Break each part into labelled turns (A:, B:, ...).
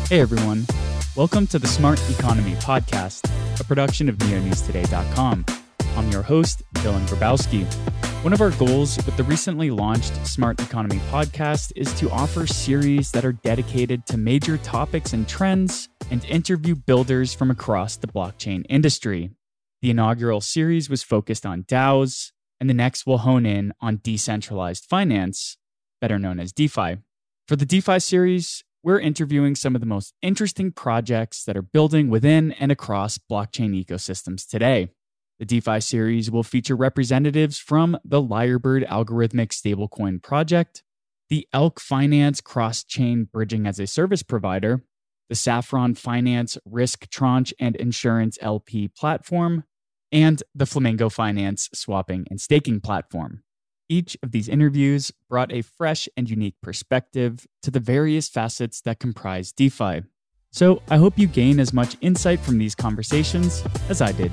A: Hey everyone, welcome to the Smart Economy Podcast, a production of neonewstoday.com. I'm your host, Dylan Grabowski. One of our goals with the recently launched Smart Economy Podcast is to offer series that are dedicated to major topics and trends and interview builders from across the blockchain industry. The inaugural series was focused on DAOs, and the next will hone in on decentralized finance, better known as DeFi. For the DeFi series, we're interviewing some of the most interesting projects that are building within and across blockchain ecosystems today. The DeFi series will feature representatives from the Lyrebird algorithmic stablecoin project, the Elk Finance cross-chain bridging as a service provider, the Saffron Finance risk tranche and insurance LP platform, and the Flamingo Finance swapping and staking platform. Each of these interviews brought a fresh and unique perspective to the various facets that comprise DeFi. So I hope you gain as much insight from these conversations as I did.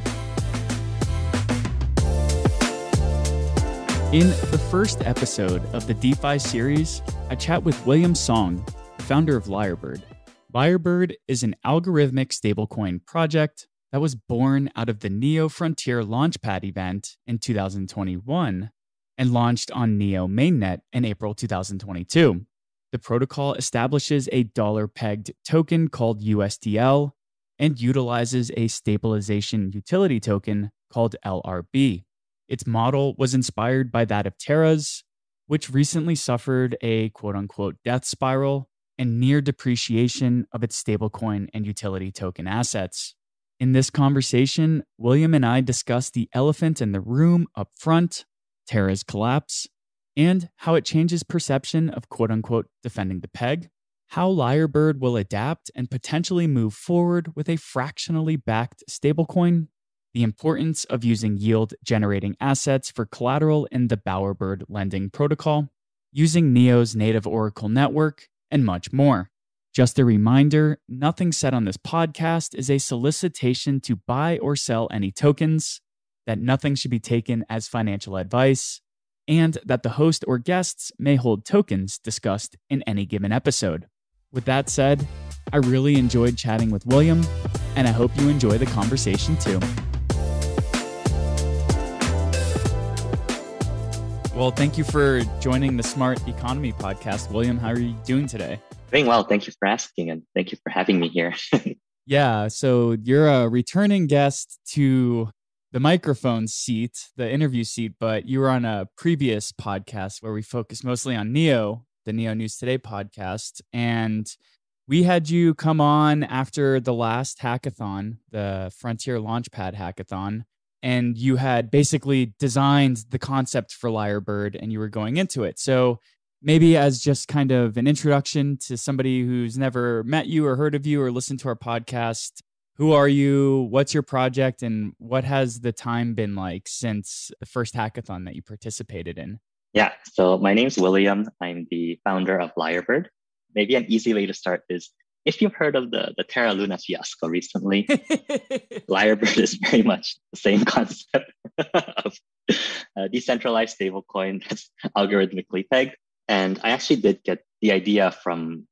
A: In the first episode of the DeFi series, I chat with William Song, the founder of Lyrebird. Lyrebird is an algorithmic stablecoin project that was born out of the Neo Frontier Launchpad event in 2021 and launched on Neo mainnet in April 2022. The protocol establishes a dollar-pegged token called USDL and utilizes a stabilization utility token called LRB. Its model was inspired by that of Terra's, which recently suffered a quote-unquote death spiral and near depreciation of its stablecoin and utility token assets. In this conversation, William and I discussed the elephant in the room up front, Terra's collapse, and how it changes perception of quote-unquote defending the peg, how Lyrebird will adapt and potentially move forward with a fractionally backed stablecoin, the importance of using yield-generating assets for collateral in the Bowerbird lending protocol, using Neo's native Oracle network, and much more. Just a reminder, nothing said on this podcast is a solicitation to buy or sell any tokens, that nothing should be taken as financial advice, and that the host or guests may hold tokens discussed in any given episode. With that said, I really enjoyed chatting with William, and I hope you enjoy the conversation too. Well, thank you for joining the Smart Economy Podcast. William, how are you doing today?
B: Doing well. Thank you for asking, and thank you for having me here.
A: Yeah, so you're a returning guest to the microphone seat, the interview seat, but you were on a previous podcast where we focused mostly on Neo, the Neo News Today podcast. And we had you come on after the last hackathon, the Frontier Launchpad hackathon, and you had basically designed the concept for Lyrebird and you were going into it. So maybe as just kind of an introduction to somebody who's never met you or heard of you or listened to our podcast, who are you? What's your project? And what has the time been like since the first hackathon that you participated in?
B: Yeah, so my name's William. I'm the founder of Lyrebird. Maybe an easy way to start is, if you've heard of the Terra Luna fiasco recently, Lyrebird is very much the same concept of a decentralized stablecoin that's algorithmically pegged. And I actually did get the idea from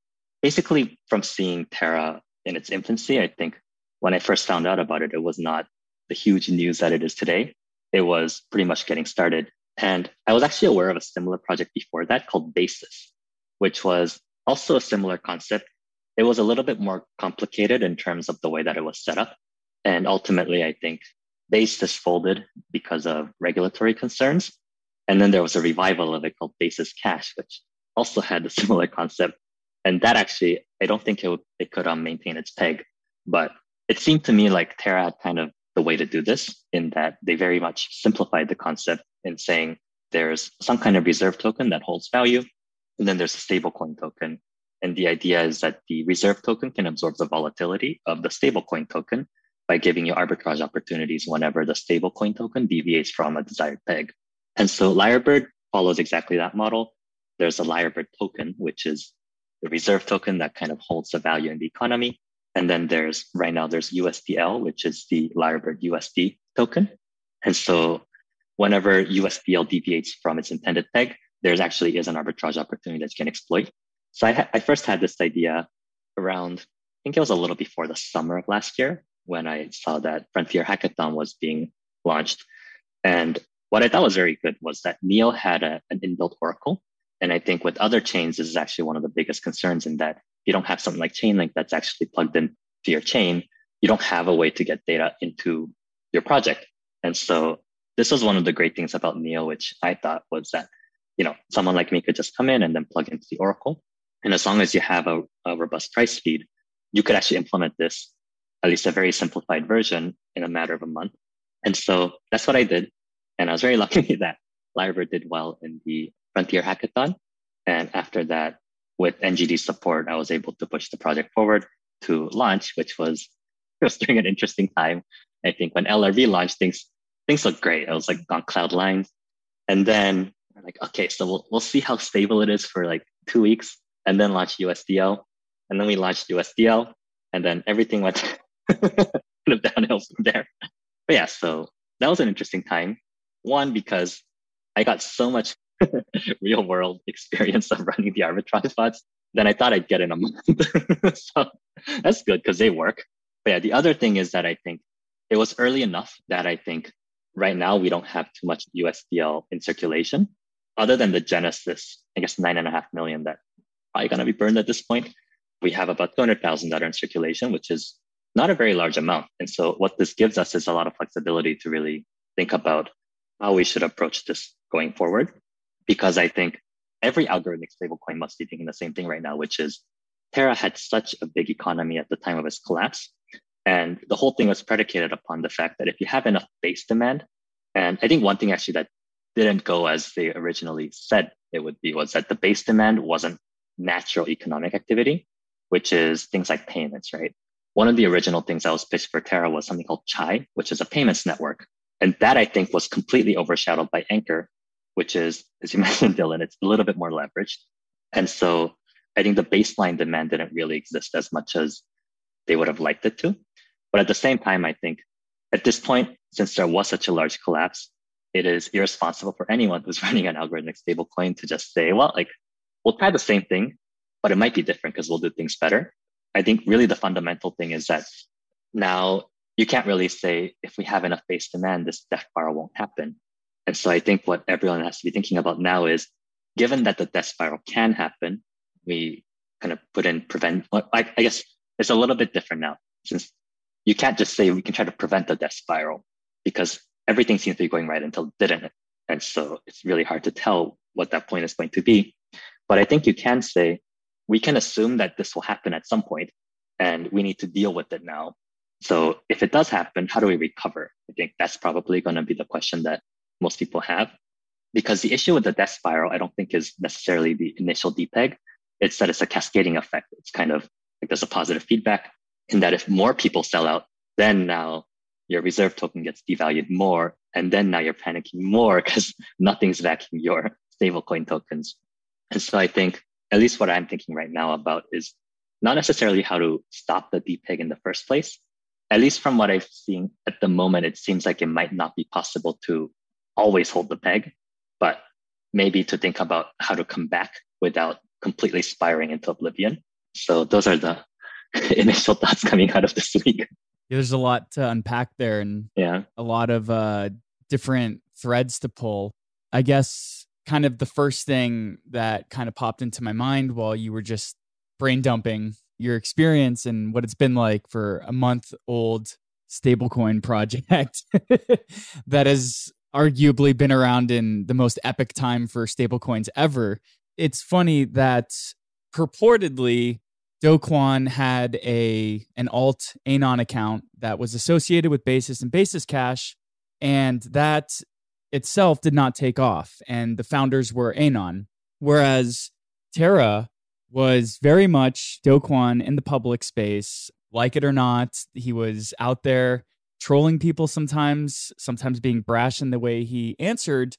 B: seeing Terra in its infancy. I think when I first found out about it, it was not the huge news that it is today. It was pretty much getting started. And I was actually aware of a similar project before that called Basis, which was also a similar concept. It was a little bit more complicated in terms of the way that it was set up. And ultimately, I think Basis folded because of regulatory concerns. And then there was a revival of it called Basis Cash, which also had a similar concept. And that actually, I don't think it could maintain its peg. But it seemed to me like Terra had kind of the way to do this, in that they very much simplified the concept in saying there's some kind of reserve token that holds value, and then there's a stablecoin token. And the idea is that the reserve token can absorb the volatility of the stablecoin token by giving you arbitrage opportunities whenever the stablecoin token deviates from a desired peg. And so Lyrebird follows exactly that model. There's a Lyrebird token, which is the reserve token that kind of holds the value in the economy. And then there's USDL, which is the Lyrebird USD token. And so whenever USDL deviates from its intended peg, there's actually is an arbitrage opportunity that you can exploit. So I first had this idea around think it was a little before the summer of last year when I saw that Frontier Hackathon was being launched. And what I thought was very good was that Neo had an inbuilt oracle. And I think with other chains, this is actually one of the biggest concerns in that you don't have something like Chainlink that's actually plugged into your chain. You don't have a way to get data into your project. And so this was one of the great things about Neo, which I thought was that, someone like me could just come in and then plug into the oracle. And as long as you have a robust price feed, you could actually implement this, at least a very simplified version, in a matter of a month. And so that's what I did. And I was very lucky that Lyrebird did well in the Frontier Hackathon. And after that, with NGD support, I was able to push the project forward to launch, which was during an interesting time. I think when LRV launched, things looked great. I was like on cloud lines. And then I'm like, okay, so we'll see how stable it is for like 2 weeks and then launch USDL. And then we launched USDL and then everything went kind of downhill from there. But yeah, so that was an interesting time. One, because I got so much real world experience of running the arbitrage bots than I thought I'd get in a month. So that's good because they work. But yeah, the other thing is that I think it was early enough that I think right now we don't have too much USDL in circulation, other than the Genesis, I guess 9.5 million that probably going to be burned at this point. We have about 200,000 that are in circulation, which is not a very large amount. And so what this gives us is a lot of flexibility to really think about how we should approach this going forward. Because I think every algorithmic stablecoin must be thinking the same thing right now, which is Terra had such a big economy at the time of its collapse. And the whole thing was predicated upon the fact that if you have enough base demand, and I think one thing actually that didn't go as they originally said it would be was that the base demand wasn't natural economic activity, which is things like payments, right? One of the original things that was pitched for Terra was something called Chai, which is a payments network. And that I think was completely overshadowed by Anchor, which is, as you mentioned, Dylan, it's a little bit more leveraged. And so I think the baseline demand didn't really exist as much as they would have liked it to. But at the same time, I think at this point, since there was such a large collapse, it is irresponsible for anyone who's running an algorithmic stablecoin to just say, well, like, we'll try the same thing, but it might be different because we'll do things better. I think really the fundamental thing is that now you can't really say if we have enough base demand, this death spiral won't happen. And so I think what everyone has to be thinking about now is, given that the death spiral can happen, we kind of put in prevent. I guess it's a little bit different now, since you can't just say we can try to prevent the death spiral because everything seems to be going right until it didn't. And so it's really hard to tell what that point is going to be. But I think you can say, we can assume that this will happen at some point and we need to deal with it now. So if it does happen, how do we recover? I think that's probably going to be the question that most people have. Because the issue with the death spiral, I don't think is necessarily the initial depeg. It's that it's a cascading effect. It's kind of like there's a positive feedback in that if more people sell out, then now your reserve token gets devalued more. And then now you're panicking more because nothing's backing your stablecoin tokens. And so I think at least what I'm thinking right now about is not necessarily how to stop the depeg in the first place. At least from what I've seen at the moment, it seems like it might not be possible to always hold the peg, but maybe to think about how to come back without completely spiraling into oblivion. So those are the initial thoughts coming out of this week.
A: Yeah, there's a lot to unpack there and a lot of different threads to pull. I guess kind of the first thing that kind of popped into my mind while you were just brain dumping your experience and what it's been like for a month-old stablecoin project that has arguably been around in the most epic time for stablecoins ever. It's funny that purportedly Do Kwon had an alt Anon account that was associated with Basis and Basis Cash, and that itself did not take off, and the founders were Anon. Whereas Terra was very much Do Kwon in the public space. Like it or not, he was out there trolling people sometimes being brash in the way he answered.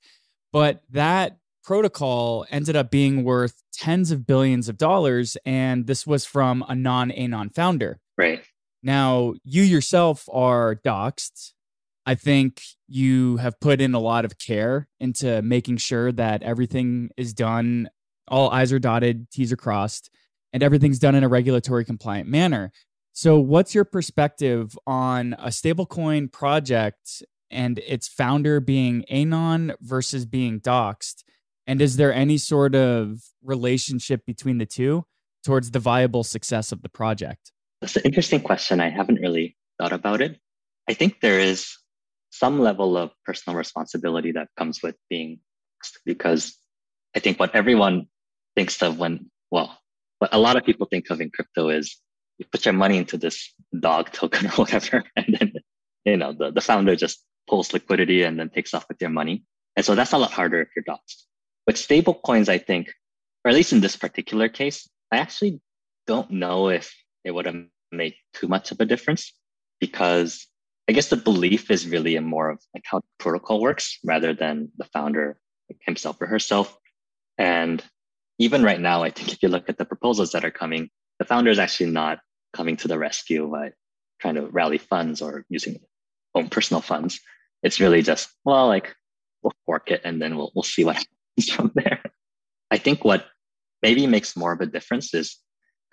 A: But that protocol ended up being worth tens of billions of dollars, and this was from a non-Anon founder.
B: Right.
A: Now, you yourself are doxxed. I think you have put in a lot of care into making sure that everything is done, all I's are dotted, T's are crossed, and everything's done in a regulatory compliant manner. So what's your perspective on a stablecoin project and its founder being anon versus being doxed? And is there any sort of relationship between the two towards the viable success of the project?
B: That's an interesting question. I haven't really thought about it. I think there is some level of personal responsibility that comes with being doxed, because I think what everyone thinks of what a lot of people think of in crypto is you put your money into this dog token or whatever, and then, the founder just pulls liquidity and then takes off with your money. And so that's a lot harder if you're doxed. With stable coins, I think, or at least in this particular case, I actually don't know if it would have made too much of a difference, because I guess the belief is really in more of like how the protocol works rather than the founder himself or herself. And even right now, I think if you look at the proposals that are coming, the founder is actually not coming to the rescue by trying to rally funds or using own personal funds. It's really just, we'll fork it and then we'll see what happens from there. I think what maybe makes more of a difference is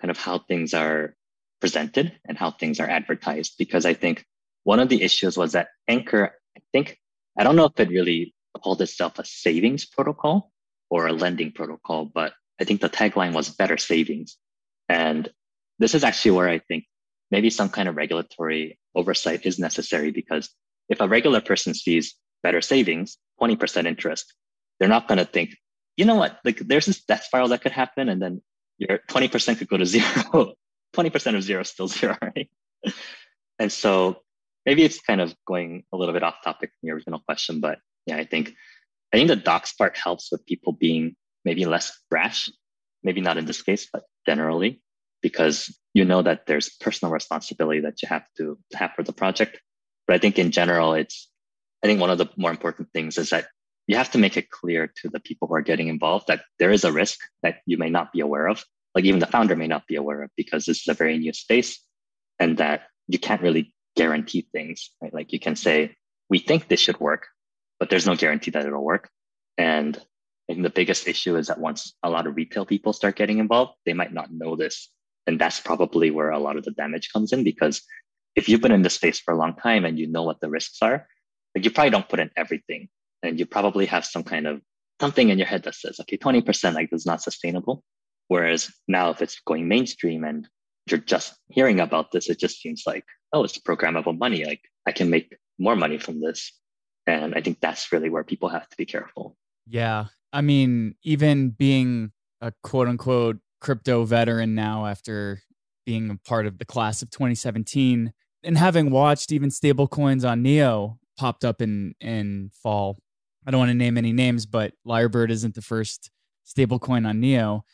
B: kind of how things are presented and how things are advertised. Because I think one of the issues was that Anchor, I don't know if it really called itself a savings protocol or a lending protocol, but I think the tagline was better savings. And this is actually where I think maybe some kind of regulatory oversight is necessary, because if a regular person sees better savings, 20% interest, they're not going to think, you know what, like there's this death spiral that could happen and then your 20% could go to zero. 20% of zero is still zero, right? And so maybe it's kind of going a little bit off topic from your original question, but yeah, I think the docs part helps with people being maybe less brash, maybe not in this case, but generally, because you know that there's personal responsibility that you have to have for the project. But I think in general, I think one of the more important things is that you have to make it clear to the people who are getting involved that there is a risk that you may not be aware of, like even the founder may not be aware of, because this is a very new space, and that you can't really guarantee things, right? Like you can say, we think this should work, but there's no guarantee that it'll work. And I think the biggest issue is that once a lot of retail people start getting involved, they might not know this. And that's probably where a lot of the damage comes in, because if you've been in this space for a long time and you know what the risks are, like you probably don't put in everything. And you probably have some kind of something in your head that says, okay, 20% like this is not sustainable. Whereas now if it's going mainstream and you're just hearing about this, it just seems like, oh, it's programmable money. Like I can make more money from this. And I think that's really where people have to be careful.
A: Yeah. I mean, even being a quote unquote crypto veteran now after being a part of the class of 2017 and having watched even stable coins on Neo popped up in fall. I don't want to name any names, but Lyrebird isn't the first stable coin on Neo.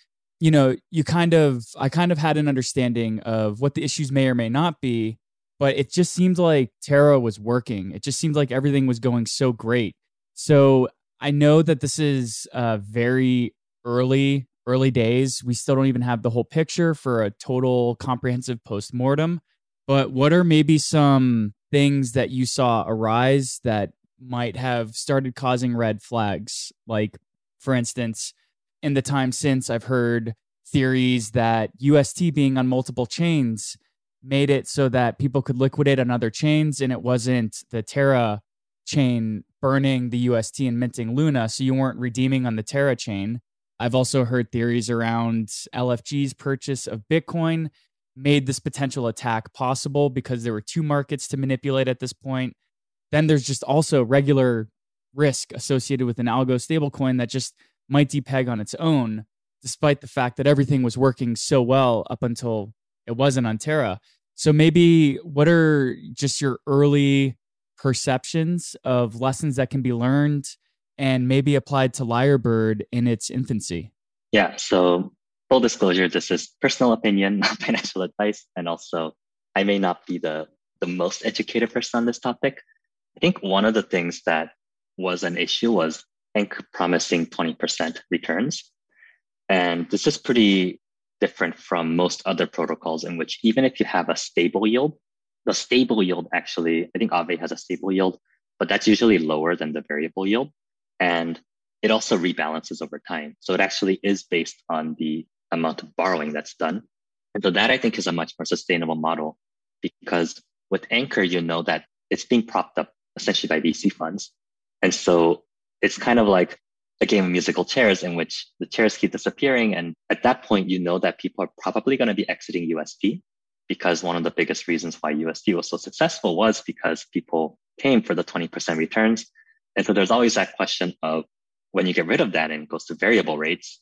A: I kind of had an understanding of what the issues may or may not be, but it just seemed like Terra was working. It just seemed like everything was going so great. So I know that this is very early days. We still don't even have the whole picture for a total comprehensive postmortem. But what are maybe some things that you saw arise that might have started causing red flags? Like, for instance, in the time since, I've heard theories that UST being on multiple chains made it so that people could liquidate on other chains, and it wasn't the Terra chain burning the UST and minting Luna, so you weren't redeeming on the Terra chain. I've also heard theories around LFG's purchase of Bitcoin made this potential attack possible because there were two markets to manipulate at this point. Then there's just also regular risk associated with an algo stablecoin that just might depeg on its own, despite the fact that everything was working so well up until it wasn't on Terra. So maybe what are just your early perceptions of lessons that can be learned and maybe applied to Lyrebird in its infancy?
B: Yeah, so full disclosure, this is personal opinion, not financial advice. And also, I may not be the most educated person on this topic. I think one of the things that was an issue was Anchor promising 20% returns. And this is pretty different from most other protocols in which even if you have a stable yield, the stable yield actually, I think Aave has a stable yield, but that's usually lower than the variable yield. And it also rebalances over time. So it actually is based on the amount of borrowing that's done. And so that I think is a much more sustainable model because with Anchor, you know that it's being propped up essentially by VC funds. And so it's kind of like a game of musical chairs in which the chairs keep disappearing. And at that point, you know that people are probably going to be exiting UST because one of the biggest reasons why UST was so successful was because people came for the 20% returns. And so there's always that question of when you get rid of that and it goes to variable rates,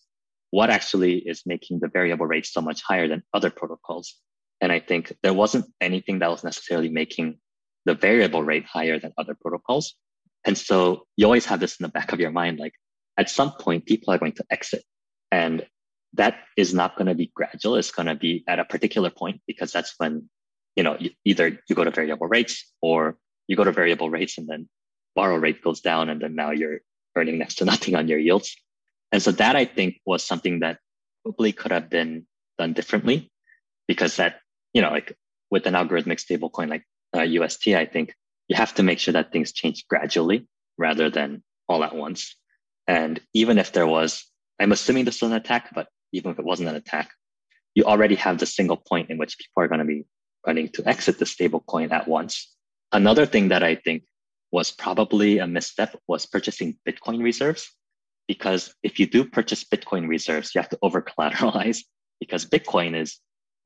B: what actually is making the variable rate so much higher than other protocols? And I think there wasn't anything that was necessarily making the variable rate higher than other protocols. And so you always have this in the back of your mind, like at some point, people are going to exit. And that is not going to be gradual. It's going to be at a particular point because that's when, either you go to variable rates or you go to variable rates and then borrow rate goes down and then now you're earning next to nothing on your yields. And so that I think was something that probably could have been done differently because that, like with an algorithmic stablecoin like UST, I think you have to make sure that things change gradually rather than all at once. And even if there was, I'm assuming this was an attack, but even if it wasn't an attack, you already have the single point in which people are going to be running to exit the stablecoin at once. Another thing that I think was probably a misstep was purchasing Bitcoin reserves. Because if you do purchase Bitcoin reserves, you have to over collateralize because Bitcoin is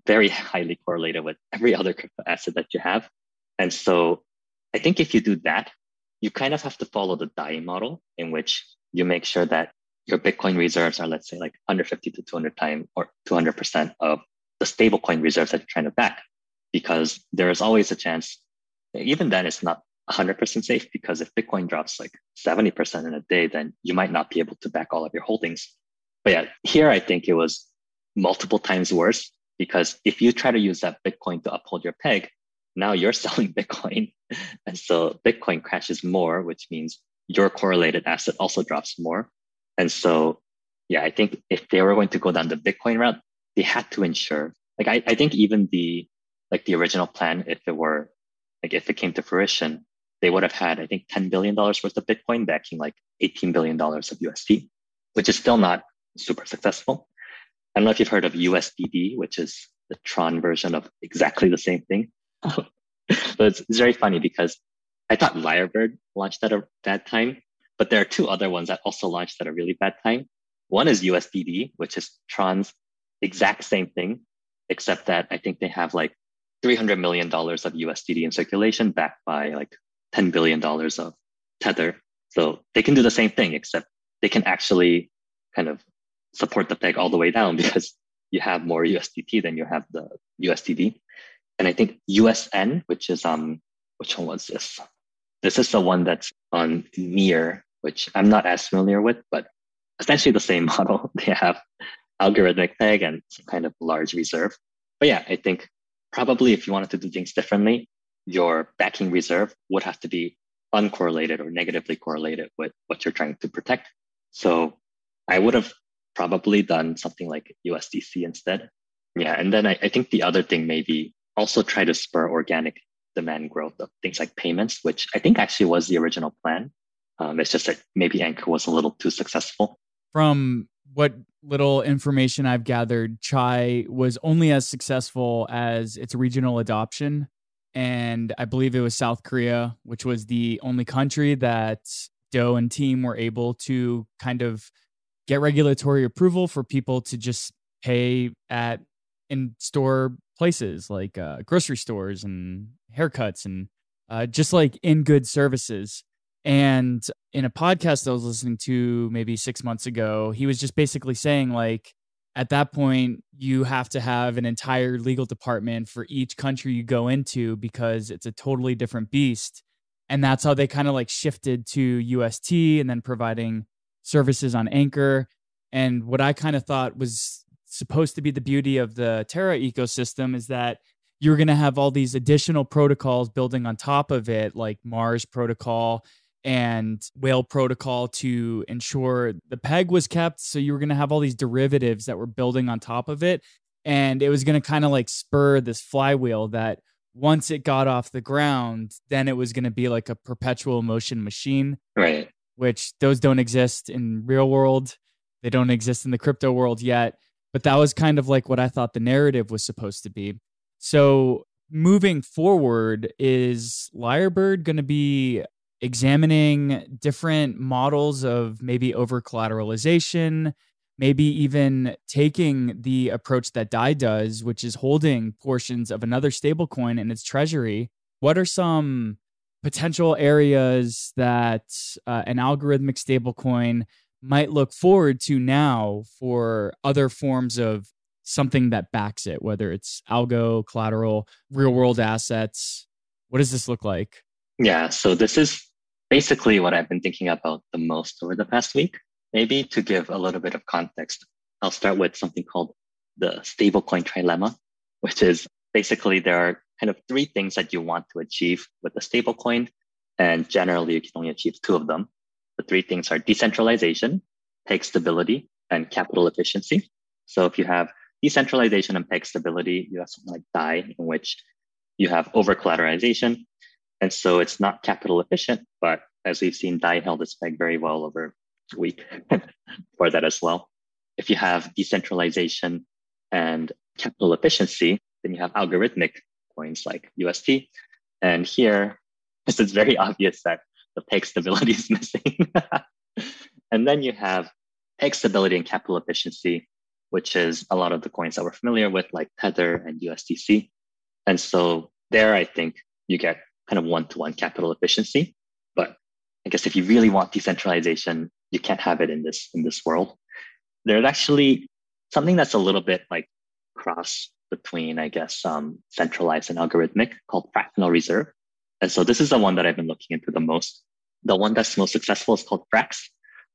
B: very highly correlated with every other crypto asset that you have. And so I think if you do that, you kind of have to follow the DAI model in which you make sure that your Bitcoin reserves are, let's say, like 150 to 200 times or 200% of the stablecoin reserves that you're trying to back. Because there is always a chance, even then it's not 100% safe because if Bitcoin drops like 70% in a day, then you might not be able to back all of your holdings. But yeah, here I think it was multiple times worse because if you try to use that Bitcoin to uphold your peg, now you're selling Bitcoin. And so Bitcoin crashes more, which means your correlated asset also drops more. And so, yeah, I think if they were going to go down the Bitcoin route, they had to ensure, like, I think even the original plan, if it came to fruition, they would have had, I think, $10 billion worth of Bitcoin backing like $18 billion of USD, which is still not super successful. I don't know if you've heard of USDD, which is the Tron version of exactly the same thing. But it's very funny because I thought Lyrebird launched at a bad time, but there are two other ones that also launched at a really bad time. One is USDD, which is Tron's exact same thing, except that I think they have like $300 million of USDD in circulation backed by like $10 billion of Tether. So they can do the same thing, except they can actually kind of support the peg all the way down because you have more USDT than you have the USDD. And I think USN, which is, which one was this? This is the one that's on Near, which I'm not as familiar with, but essentially the same model. They have algorithmic peg and some kind of large reserve. But yeah, I think probably if you wanted to do things differently, your backing reserve would have to be uncorrelated or negatively correlated with what you're trying to protect. So I would have probably done something like USDC instead. Yeah. And then I think the other thing maybe also try to spur organic demand growth of things like payments, which I think actually was the original plan. It's just that maybe Anchor was a little too successful.
A: From what little information I've gathered, Chai was only as successful as its regional adoption. And I believe it was South Korea, which was the only country that Doe and team were able to kind of get regulatory approval for people to just pay at in-store places like grocery stores and haircuts and just like in good services. And in a podcast I was listening to maybe 6 months ago, he was just basically saying like, at that point, you have to have an entire legal department for each country you go into because it's a totally different beast. And that's how they kind of like shifted to UST and then providing services on Anchor. And what I kind of thought was supposed to be the beauty of the Terra ecosystem is that you're going to have all these additional protocols building on top of it, like Mars protocol and Whale protocol to ensure the peg was kept. So you were going to have all these derivatives that were building on top of it. And it was going to kind of like spur this flywheel that once it got off the ground, then it was going to be like a perpetual motion machine,
B: right?
A: Which those don't exist in real world. They don't exist in the crypto world yet. But that was kind of like what I thought the narrative was supposed to be. So moving forward, is Lyrebird going to be examining different models of maybe over collateralization, maybe even taking the approach that DAI does, which is holding portions of another stablecoin in its treasury? What are some potential areas that an algorithmic stablecoin might look forward to now for other forms of something that backs it, whether it's algo, collateral, real world assets? What does this look like?
B: Yeah, so this is basically what I've been thinking about the most over the past week. Maybe to give a little bit of context, I'll start with something called the stablecoin trilemma, which is basically there are kind of three things that you want to achieve with a stablecoin. And generally, you can only achieve two of them. The three things are decentralization, peg stability, and capital efficiency. So if you have decentralization and peg stability, you have something like DAI, in which you have over collateralization. And so it's not capital efficient, but as we've seen, DAI held its peg very well over a week for that as well. If you have decentralization and capital efficiency, then you have algorithmic coins like UST. And here, it's very obvious that the peg stability is missing. And then you have peg stability and capital efficiency, which is a lot of the coins that we're familiar with, like Tether and USDC. And so there, I think you get kind of one-to-one capital efficiency. But I guess if you really want decentralization, you can't have it in this world. There's actually something that's a little bit like cross between, I guess, centralized and algorithmic called fractional reserve. And so this is the one that I've been looking into the most. The one that's most successful is called Frax.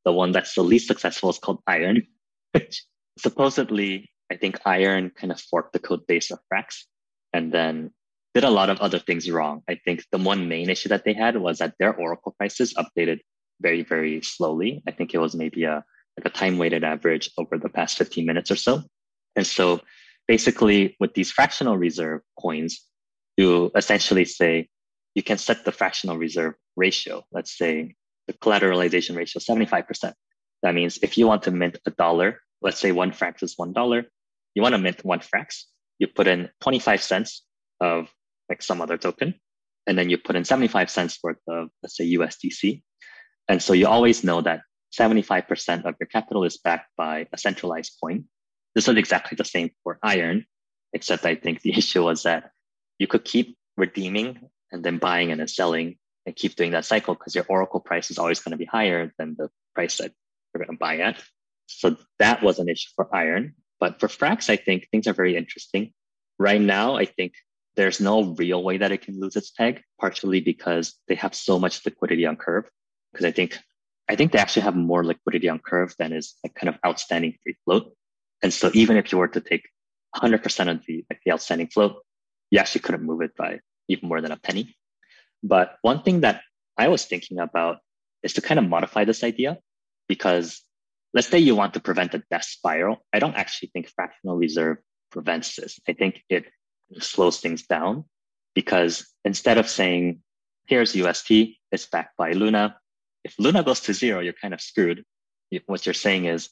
B: The one that's the least successful is called Iron, which supposedly, I think Iron kind of forked the code base of Frax and then did a lot of other things wrong. I think the one main issue that they had was that their Oracle prices updated very, very slowly. I think it was maybe a time-weighted average over the past 15 minutes or so. And so basically with these fractional reserve coins, you essentially say, you can set the fractional reserve ratio. Let's say the collateralization ratio, 75%. That means if you want to mint $1, let's say one frax is $1, you want to mint one frax, you put in 25 cents of like some other token, and then you put in 75 cents worth of, let's say, USDC. And so you always know that 75% of your capital is backed by a centralized coin. This is exactly the same for Iron, except I think the issue was that you could keep redeeming and then buying and then selling and keep doing that cycle because your Oracle price is always going to be higher than the price that you're going to buy at. So that was an issue for Iron. But for Frax, I think things are very interesting. Right now, I think there's no real way that it can lose its peg, partially because they have so much liquidity on Curve. Because I think they actually have more liquidity on Curve than is like kind of outstanding free float. And so even if you were to take 100% of the outstanding float, you actually couldn't move it by even more than a penny. But one thing that I was thinking about is to kind of modify this idea, because let's say you want to prevent a death spiral. I don't actually think fractional reserve prevents this. I think it slows things down, because instead of saying, here's UST, it's backed by Luna. If Luna goes to zero, you're kind of screwed. What you're saying is,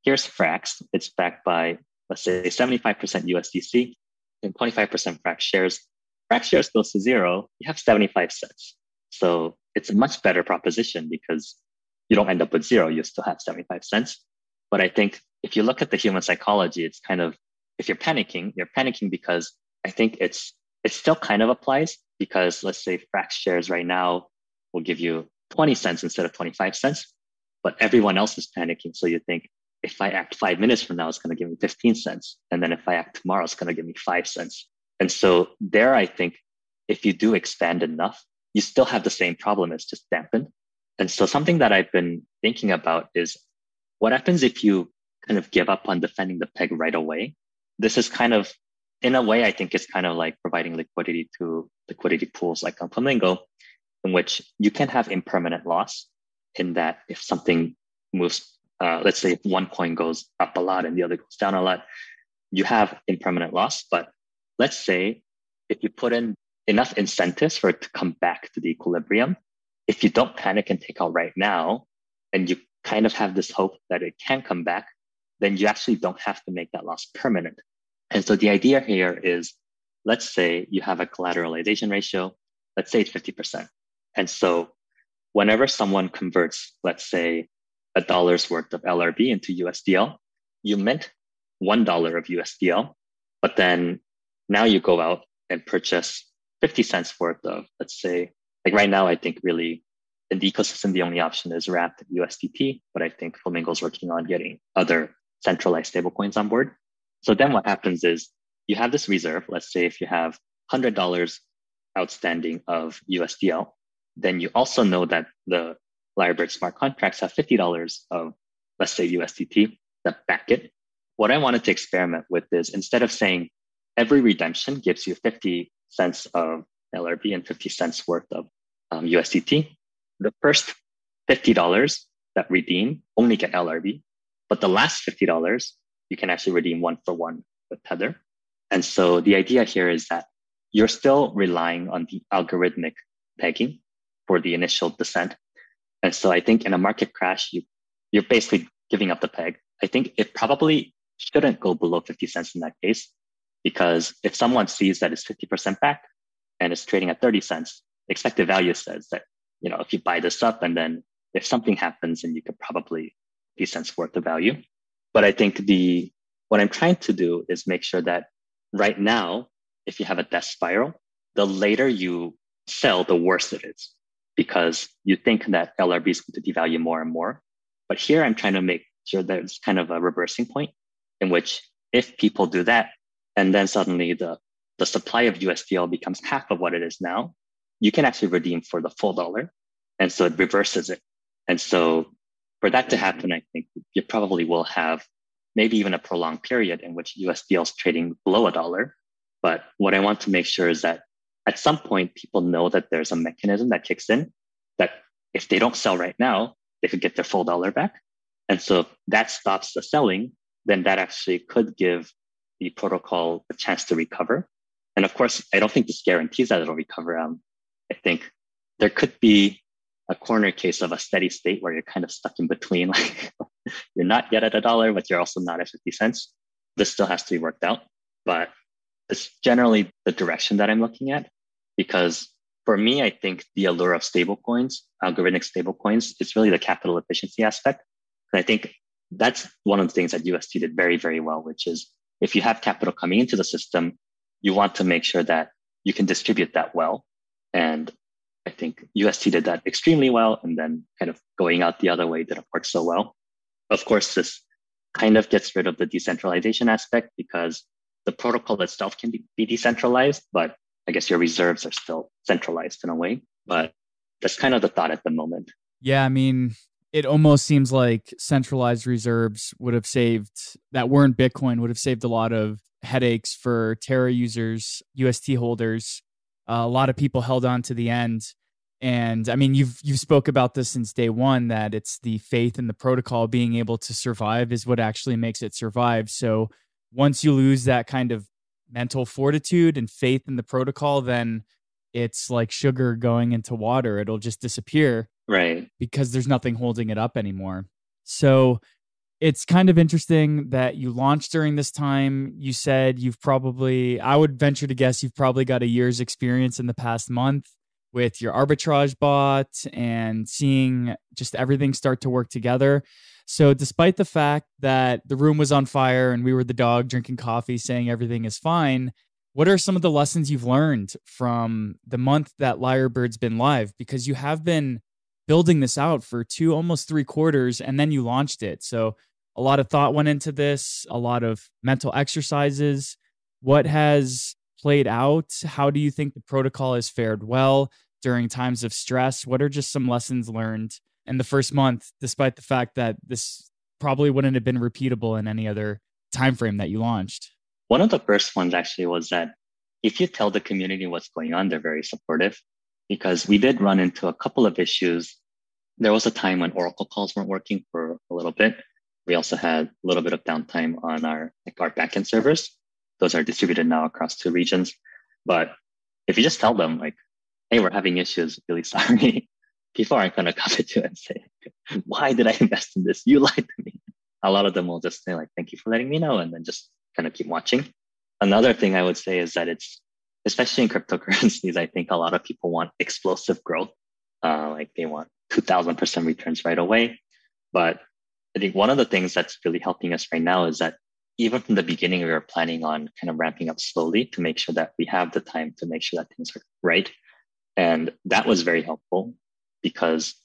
B: here's Frax, it's backed by, let's say, 75% USDC and 25% Frax shares. Frax shares goes to zero, you have 75 cents. So it's a much better proposition because you don't end up with zero, you still have 75 cents. But I think if you look at the human psychology, it's kind of, if you're panicking because I think it still kind of applies, because let's say Frax shares right now will give you 20 cents instead of 25 cents, but everyone else is panicking. So you think, if I act 5 minutes from now, it's going to give me 15 cents. And then if I act tomorrow, it's going to give me 5 cents. And so there, I think if you do expand enough, you still have the same problem, it's just dampened. And so something that I've been thinking about is what happens if you kind of give up on defending the peg right away? This is kind of, in a way, I think it's kind of like providing liquidity to liquidity pools like on Flamingo, in which you can have impermanent loss in that if something moves, let's say if one coin goes up a lot and the other goes down a lot, you have impermanent loss. But let's say if you put in enough incentives for it to come back to the equilibrium, if you don't panic and take out right now, and you kind of have this hope that it can come back, then you actually don't have to make that loss permanent. And so the idea here is, let's say you have a collateralization ratio, let's say it's 50%. And so whenever someone converts, let's say, $1 worth of LRB into USDL, you mint $1 of USDL, but then now you go out and purchase 50 cents worth of, let's say, like right now, I think really in the ecosystem, the only option is wrapped USDT, but I think Flamingo's working on getting other centralized stablecoins on board. So then what happens is you have this reserve. Let's say if you have $100 outstanding of USDL, then you also know that the Lyrebird smart contracts have $50 of, let's say, USDT that back it. What I wanted to experiment with is instead of saying every redemption gives you 50 cents of LRB and 50 cents worth of USDT, the first $50 that redeem only get LRB, but the last $50, you can actually redeem 1-for-1 with Tether. And so the idea here is that you're still relying on the algorithmic pegging for the initial descent. And so I think in a market crash, you're basically giving up the peg. I think it probably shouldn't go below 50 cents in that case, because if someone sees that it's 50% back and it's trading at 30 cents, expected value says that, if you buy this up and then if something happens, then you could probably 50 cents worth of value. But I think what I'm trying to do is make sure that right now, if you have a death spiral, the later you sell, the worse it is, because you think that LRB is going to devalue more and more. But here I'm trying to make sure there's kind of a reversing point in which if people do that, and then suddenly the supply of USDL becomes half of what it is now, you can actually redeem for the full dollar. And so it reverses it. And so for that to happen, I think you probably will have maybe even a prolonged period in which USDL is trading below $1. But what I want to make sure is that at some point, people know that there's a mechanism that kicks in that if they don't sell right now, they could get their full dollar back. And so if that stops the selling, then that actually could give the protocol a chance to recover. And of course, I don't think this guarantees that it'll recover. I think there could be a corner case of a steady state where you're kind of stuck in between. Like you're not yet at $1, but you're also not at 50 cents. This still has to be worked out. But it's generally the direction that I'm looking at, because for me, I think the allure of stablecoins, algorithmic stablecoins, is really the capital efficiency aspect. And I think that's one of the things that UST did very, very well, which is if you have capital coming into the system, you want to make sure that you can distribute that well. And I think UST did that extremely well. And then kind of going out the other way didn't work so well. Of course, this kind of gets rid of the decentralization aspect because the protocol itself can be decentralized, but I guess your reserves are still centralized in a way. But that's kind of the thought at the moment.
A: Yeah, I mean, it almost seems like centralized reserves that weren't Bitcoin would have saved a lot of headaches for Terra users, UST holders. A lot of people held on to the end. And I mean, you've spoke about this since day one, that it's the faith in the protocol being able to survive is what actually makes it survive. So once you lose that kind of mental fortitude and faith in the protocol, then it's like sugar going into water. It'll just disappear.
B: Right.
A: Because there's nothing holding it up anymore. So it's kind of interesting that you launched during this time. You said I would venture to guess you've probably got a year's experience in the past month with your arbitrage bot and seeing just everything start to work together. So despite the fact that the room was on fire and we were the dog drinking coffee saying everything is fine, what are some of the lessons you've learned from the month that Lyrebird's been live? Because you have been building this out for almost 3 quarters, and then you launched it. So a lot of thought went into this, a lot of mental exercises. What has played out? How do you think the protocol has fared well during times of stress? What are just some lessons learned in the first month, despite the fact that this probably wouldn't have been repeatable in any other time frame that you launched?
B: One of the first ones actually was that if you tell the community what's going on, they're very supportive, because we did run into a couple of issues. There was a time when Oracle calls weren't working for a little bit. We also had a little bit of downtime on our backend servers. Those are distributed now across 2 regions. But if you just tell them like, hey, we're having issues, really sorry, people aren't going to come at you and say, why did I invest in this? You lied to me. a lot of them will just say like, thank you for letting me know, and then just kind of keep watching. Another thing I would say is that it's, especially in cryptocurrencies, I think a lot of people want explosive growth. Like they want 2000% returns right away. But I think one of the things that's really helping us right now is that even from the beginning, we were planning on kind of ramping up slowly to make sure that we have the time to make sure that things are right. And that was very helpful because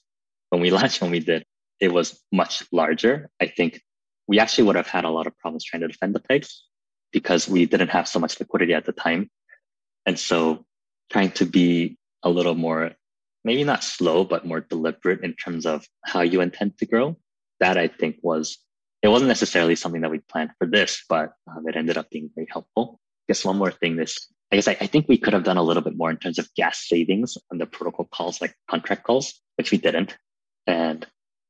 B: when we launched, when we did, it was much larger. I think we actually would have had a lot of problems trying to defend the pegs because we didn't have so much liquidity at the time. And so trying to be a little more, maybe not slow, but more deliberate in terms of how you intend to grow, that I think it wasn't necessarily something that we planned for this, but it ended up being very helpful. I guess one more thing I think we could have done a little bit more in terms of gas savings on the protocol calls, like contract calls, which we didn't. And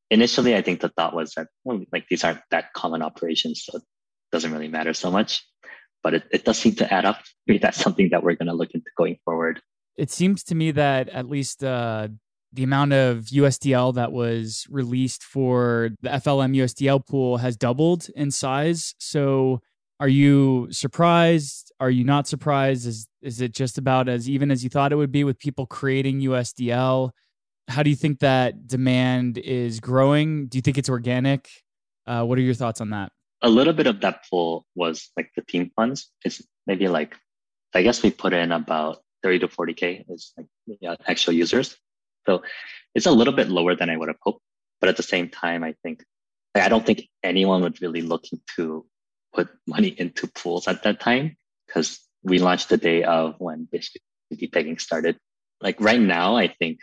B: initially, I think the thought was that, well, like these aren't that common operations, so it doesn't really matter so much. But it does seem to add up. Maybe that's something that we're going to look into going forward.
A: It seems to me that at least the amount of USDL that was released for the FLM USDL pool has doubled in size. So are you surprised? Are you not surprised? Is it just about as even as you thought it would be with people creating USDL? How do you think that demand is growing? Do you think it's organic? What are your thoughts on that?
B: A little bit of that pool was like the team funds. It's maybe like, I guess we put in about 30 to 40K is like actual users. So it's a little bit lower than I would have hoped. But at the same time, I don't think anyone would really looking to put money into pools at that time because we launched the day of when basically pegging started. Like right now, I think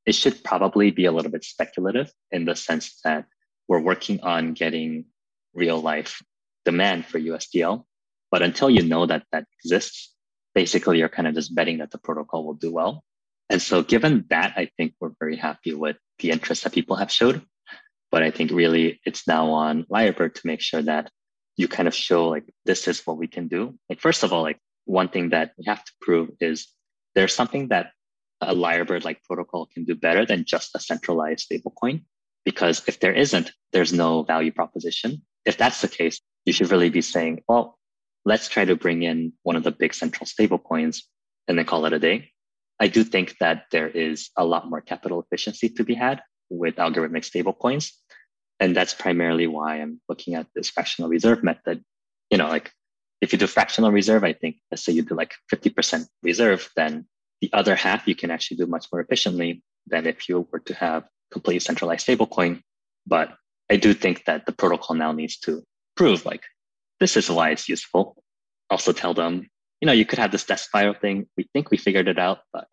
B: it should probably be a little bit speculative in the sense that we're working on getting real life demand for USDL. But until you know that exists, basically you're kind of just betting that the protocol will do well. And so given that, I think we're very happy with the interest that people have showed. But I think really it's now on Lyrebird to make sure that you kind of show like, this is what we can do. Like, first of all, like one thing that we have to prove is there's something that a Lyrebird like protocol can do better than just a centralized stablecoin. Because if there isn't, there's no value proposition. If that's the case, you should really be saying, well, let's try to bring in one of the big central stablecoins and then call it a day. I do think that there is a lot more capital efficiency to be had with algorithmic stablecoins. And that's primarily why I'm looking at this fractional reserve method. Like if you do fractional reserve, I think, let's say you do like 50% reserve, then the other half you can actually do much more efficiently than if you were to have completely centralized stablecoin. But I do think that the protocol now needs to prove like, this is why it's useful. Also tell them, you could have this death spiral thing. We think we figured it out, but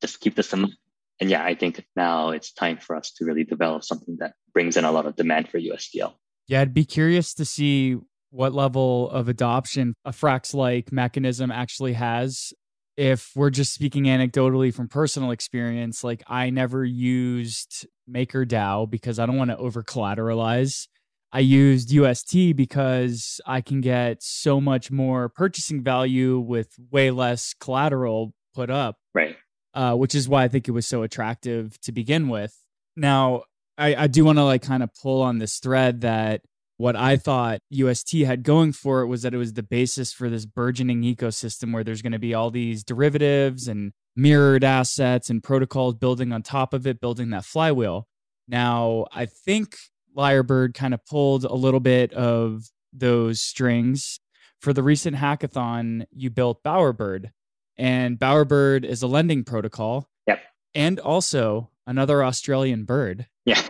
B: just keep this in mind. And yeah, I think now it's time for us to really develop something that brings in a lot of demand for USDL.
A: Yeah, I'd be curious to see what level of adoption a Frax-like mechanism actually has. If we're just speaking anecdotally from personal experience, like I never used MakerDAO because I don't want to over collateralize. I used UST because I can get so much more purchasing value with way less collateral put up.
B: Right.
A: Which is why I think it was so attractive to begin with. Now, I do want to like kind of pull on this thread that what I thought UST had going for it was that it was the basis for this burgeoning ecosystem where there's going to be all these derivatives and mirrored assets and protocols building on top of it, building that flywheel. Now, I think Lyrebird kind of pulled a little bit of those strings. For the recent hackathon, you built Bowerbird, and Bowerbird is a lending protocol.
B: Yep.
A: And also another Australian bird.
B: Yeah.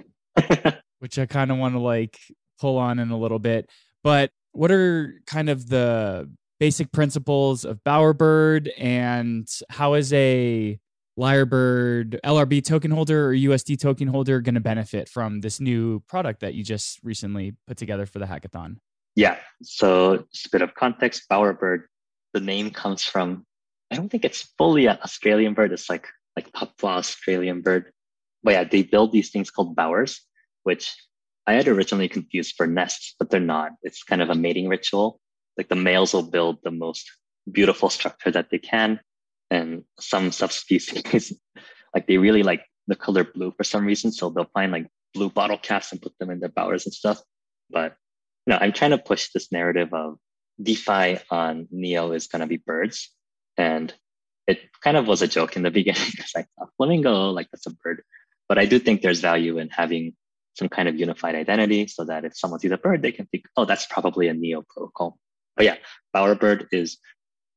A: Which I kind of want to like pull on in a little bit. But what are kind of the basic principles of Bowerbird, and how is a Lyrebird LRB token holder or USD token holder going to benefit from this new product that you just recently put together for the hackathon?
B: Yeah. So just a bit of context. Bowerbird, the name comes from, I don't think it's fully an Australian bird. It's like Papua Australian bird. But yeah, they build these things called bowers, which I had originally confused for nests, but they're not. It's kind of a mating ritual. Like the males will build the most beautiful structure that they can. And some subspecies, like they really like the color blue for some reason. So they'll find like blue bottle caps and put them in their bowers and stuff. But I'm trying to push this narrative of DeFi on Neo is going to be birds. And it kind of was a joke in the beginning because I thought flamingo, like that's a bird. But I do think there's value in having some kind of unified identity so that if someone sees a bird, they can think, oh, that's probably a Neo protocol. But yeah, Bowerbird is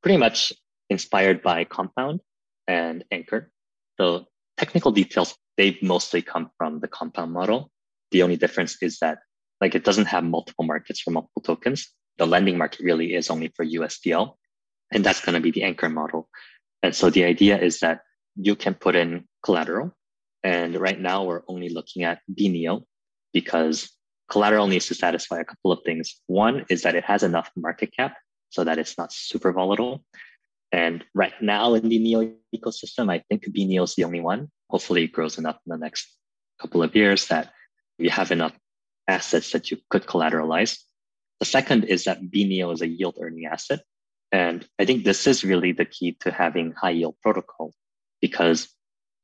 B: pretty much inspired by Compound and Anchor. So technical details, they mostly come from the Compound model. The only difference is that like it doesn't have multiple markets for multiple tokens. The lending market really is only for USDL, and that's going to be the Anchor model. And so the idea is that you can put in collateral. And right now we're only looking at BNEO because collateral needs to satisfy a couple of things. One is that it has enough market cap so that it's not super volatile. And right now in the Neo ecosystem, I think BNEO is the only one. Hopefully it grows enough in the next couple of years that you have enough assets that you could collateralize. The second is that BNEO is a yield earning asset. And I think this is really the key to having high yield protocol, because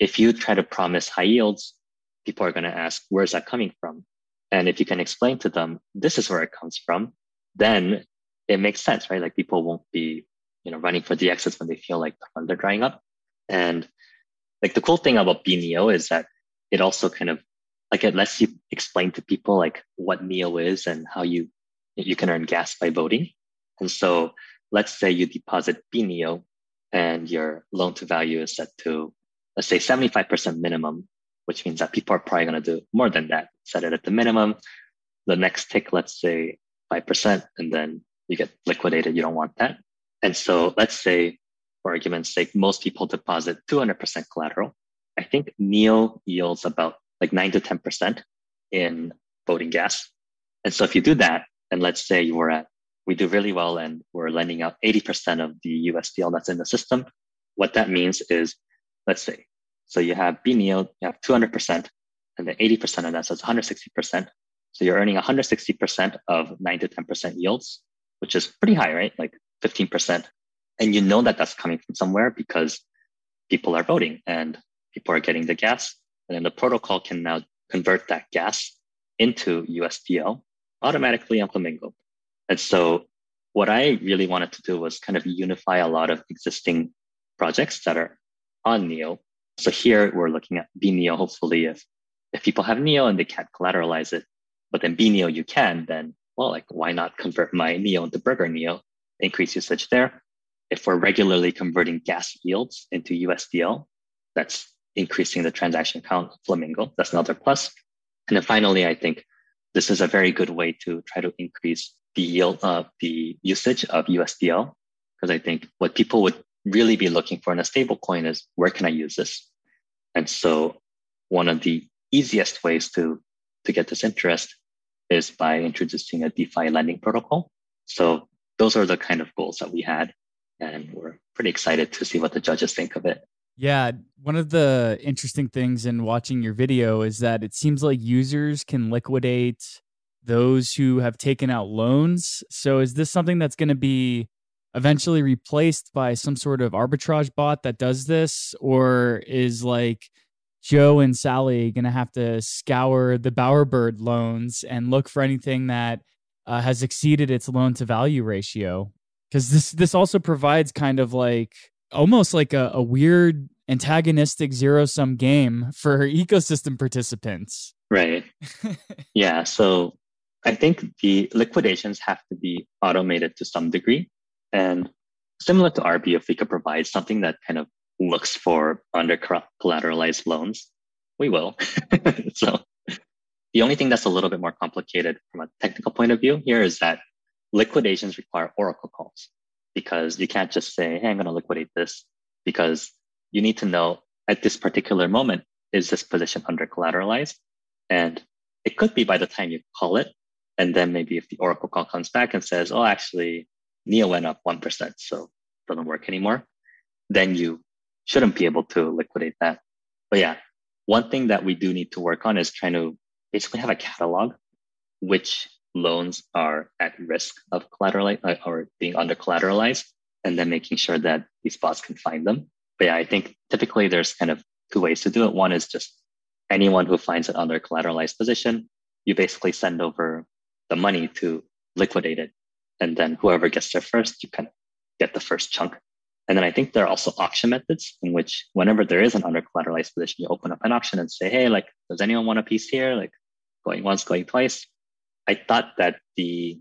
B: if you try to promise high yields, people are going to ask, where's that coming from? And if you can explain to them, this is where it comes from, then it makes sense, right? Like people won't be, running for the exits when they feel like the funds are drying up. And like the cool thing about BNEO is that it also kind of like it lets you explain to people like what NEO is and how you can earn gas by voting. And so let's say you deposit BNEO and your loan to value is set to, let's say 75% minimum, which means that people are probably going to do more than that. Set it at the minimum. The next tick, let's say 5%, and then you get liquidated. You don't want that. And so let's say, for argument's sake, most people deposit 200% collateral. I think NEO yields about like 9 to 10% in voting gas. And so if you do that, and let's say we do really well and we're lending out 80% of the USDL that's in the system, what that means is, let's say, so you have BNEO, you have 200%, and then 80% of that, so it's 160%. So you're earning 160% of 9 to 10% yields, which is pretty high, right? Like 15%. And you know that that's coming from somewhere because people are voting and people are getting the gas. And then the protocol can now convert that gas into USDL automatically on Flamingo. And so what I really wanted to do was kind of unify a lot of existing projects that are on NEO. So here we're looking at BNEO. Hopefully if people have NEO and they can't collateralize it, but then BNEO you can, then, well, like why not convert my NEO into Burger NEO, increase usage there. If we're regularly converting gas yields into USDL, that's increasing the transaction count of Flamingo. That's another plus. And then finally, I think this is a very good way to try to increase the yield of the usage of USDL, because I think what people would really be looking for in a stablecoin is, where can I use this? And so one of the easiest ways to get this interest is by introducing a DeFi lending protocol. So those are the kind of goals that we had, and we're pretty excited to see what the judges think of it.
A: Yeah, one of the interesting things in watching your video is that it seems like users can liquidate those who have taken out loans. So is this something that's going to be eventually replaced by some sort of arbitrage bot that does this? Or is like Joe and Sally going to have to scour the Bowerbird loans and look for anything that has exceeded its loan to value ratio? Because this also provides kind of like almost like a weird antagonistic zero-sum game for ecosystem participants.
B: Right. Yeah. So I think the liquidations have to be automated to some degree. And similar to RB, if we could provide something that kind of looks for under collateralized loans, we will. So the only thing that's a little bit more complicated from a technical point of view here is that liquidations require oracle calls, because you can't just say, hey, I'm going to liquidate this, because you need to know at this particular moment, is this position under collateralized? And it could be by the time you call it. And then maybe if the oracle call comes back and says, oh, actually, NEO went up 1%, so it doesn't work anymore, then you shouldn't be able to liquidate that. But yeah, one thing that we do need to work on is trying to basically have a catalog which loans are at risk of collateral or being under collateralized, and then making sure that these bots can find them. But yeah, I think typically there's kind of two ways to do it. One is just anyone who finds an under collateralized position, you basically send over the money to liquidate it. And then whoever gets there first, you kind of get the first chunk. And then I think there are also auction methods in which whenever there is an under collateralized position, you open up an auction and say, hey, like, does anyone want a piece here? Like going once, going twice. I thought that the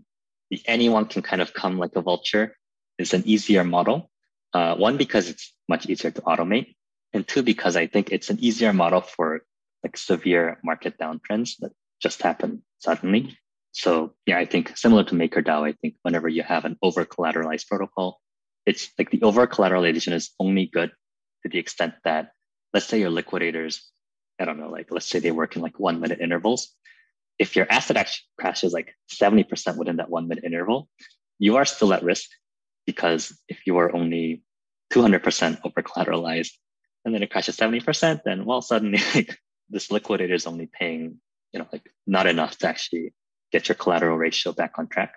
B: anyone can kind of come like a vulture is an easier model. One, because it's much easier to automate. And two, because I think it's an easier model for like severe market downtrends that just happen suddenly. So yeah, I think similar to MakerDAO, I think whenever you have an over collateralized protocol, it's like the over collateralization is only good to the extent that, let's say your liquidators, I don't know, like let's say they work in like 1 minute intervals. If your asset actually crashes like 70% within that 1 minute interval, you are still at risk, because if you are only 200% over collateralized and then it crashes 70%, then well, suddenly like, this liquidator is only paying, like not enough to actually get your collateral ratio back on track.